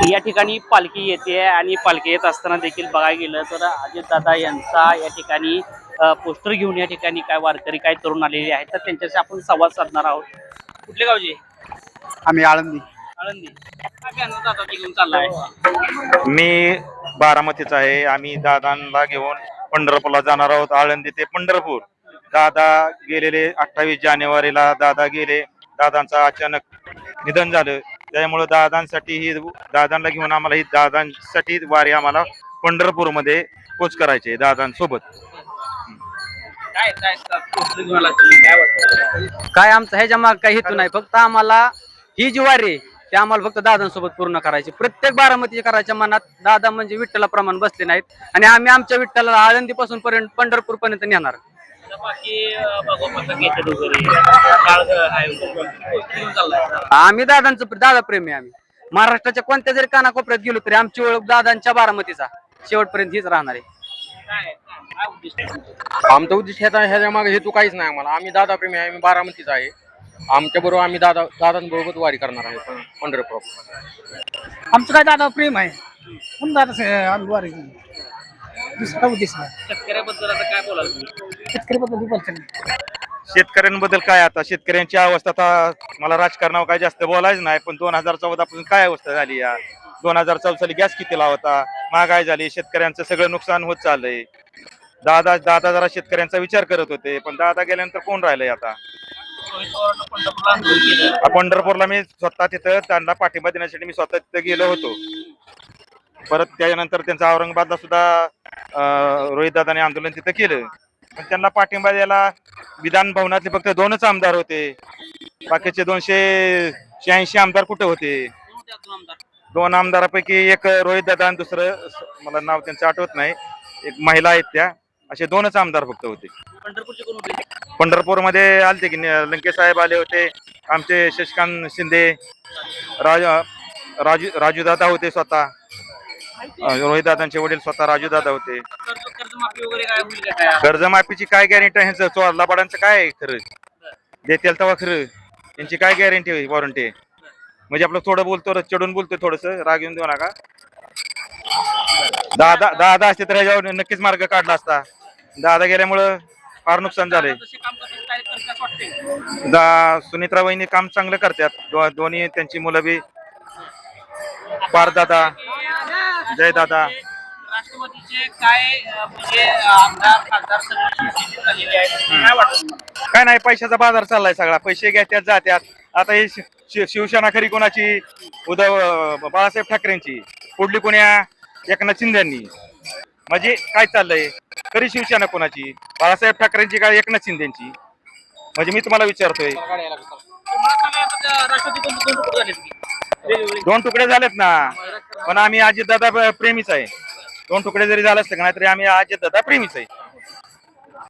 या ठिकाणी पालखी येते आणि पालखी येत असताना देखील बघायला गेलं तर अजितदादा यांचा या ठिकाणी पोस्टर घेऊन या ठिकाणी काय वारकरी काय तरुण आलेले आहेत तर त्यांच्याशी आपण संवाद साधणार आहोत. कुठले गावचे? आम्ही आळंदी. आळंदी. काय बॅनर दादा घेऊन चाललाय? मी बारामतीचा आहे. आम्ही दादांना घेऊन पंढरपूरला जाणार आहोत. आळंदी ते पंढरपूर. दादा गेलेले 28 जानेवारीला दादा गेले. दादांचं अचानक निधन झालं. त्यामुळे दादांसाठी ही दादांना घेऊन आम्हाला ही दादांसाठी वारी आम्हाला पंढरपूरमध्ये पोच करायचे दादांसोबत. काय काय पोस्टर घेऊन आला तुम्ही? काय वाटतं? काय आमचा ह्याच्या माग काही हेतू नाही, फक्त आम्हाला ही जी वारी आहे ते आम्हाला फक्त दादांसोबत पूर्ण करायची. प्रत्येक बारामती करायच्या मनात दादा म्हणजे विठ्ठलाप्रमाणे बसले नाहीत आणि आम्ही आमच्या विठ्ठलाला आळंदी पासून पर्यंत पंढरपूर पर्यंत नेणार. बाकी भगवंत घेतात वगैरे काळ आहे पोस्टर घेऊन चाललाय. आम्ही दादा प्रेमी. आम्ही महाराष्ट्राच्या कोणत्या जरी कानाकोपऱ्यात गेलो तरी आमची ओळख दादांच्या बारामतीचा शेवटपर्यंत हीच राहणार आहे. काय उद्दिष्ट आहे तुमचं? आमचा उद्देश ह्याच्या मागे हेतू काहीच नाही आम्हाला. आम्ही दादा प्रेमी आहे. आम्ही बारामतीचा आहे. आमच्या बरोबर आम्ही दादांबरोबर वारी करणार आहे पंढरपूर. आमचं काय दादा प्रेम आहे म्हणून दादा आम्ही वारी केली. दुसरा उद्देश नाही. शेतकऱ्याबद्दल आता काय बोलाल तुम्ही? शेतकऱ्याबद्दल बोलतो नाही. शेतकऱ्यांबद्दल काय आता शेतकऱ्यांची अवस्था आता मला राजकारणावर काय जास्त बोलायचं नाही, पण 2014 पासून काय अवस्था झाली या 2014 साली गॅस किती होता, महागाई झाली, शेतकऱ्यांचं सगळं नुकसान होत चाललंय. दादा जरा शेतकऱ्यांचा विचार करत होते, पण दादा गेल्यानंतर कोण राहिलंय आता? पंढरपूरला मी स्वतः तिथं त्यांना पाठिंबा देण्यासाठी मी स्वतः तिथं गेलो होतो. परत त्याच्यानंतर त्यांचं औरंगाबादला सुद्धा रोहित दादाने आंदोलन तिथं केलं, पण त्यांना पाठिंबा द्यायला विधान भवनातले फक्त 2च आमदार होते. बाकीचे 286 आमदार कुठे होते? 2 आमदारापैकी एक रोहित दादा आणि दुसरं मला नाव त्यांचं आठवत नाही, एक महिला आहेत त्या, असे 2च आमदार फक्त होते. पंढरपूरचे कोण होते? पंढरपूरमध्ये आलते की लंके साहेब आले होते, आमचे शशिकांत शिंदे, राजू दादा होते, स्वतः रोहित दादांचे वडील स्वतः राजू दादा होते. कर्जमाफी वगैरे काय होईल का काय? कर्जमाफीची काय गॅरंटी आहे? ह्यांचं चोरला बडांचं काय आहे खरं? देतील तेव्हा खरं, यांची काय गॅरंटी वॉरंटी आहे? म्हणजे आपलं थोडं बोलतो चढून बोलतोय, थोडस राग येऊन देऊ नका. दादा असते तर ह्याच्यावर नक्कीच मार्ग काढला असता. दादा गेल्यामुळं फार नुकसान झालंय. सुनित्रा वहिनी काम चांगलं करतात. दोन्ही त्यांची मुलं बी पार दादा, जय दादा. राष्ट्रवादीचे काय म्हणजे आमदार खासदार सगळे शिवसेनेत आलेले आहेत, काय वाटतं? काय नाही, पैशाचा बाजार चाललाय सगळा. पैसे घेत्यात जात्यात. आता ही शिवसेना खरी कोणाची? बाळासाहेब ठाकरेंची. पुढली कोण्या? एकनाथ शिंदेंनी. म्हणजे काय चाललंय? खरी शिवसेना कोणाची? बाळासाहेब ठाकरेंची का एकनाथ शिंदेची? म्हणजे मी तुम्हाला विचारतोय. दोन तुकडे झालेत ना, पण आम्ही अजितदादा प्रेमीच आहे. 2 तुकडे जरी झाले असते का नाही तरी आम्ही अजितदादा प्रेमीच आहे.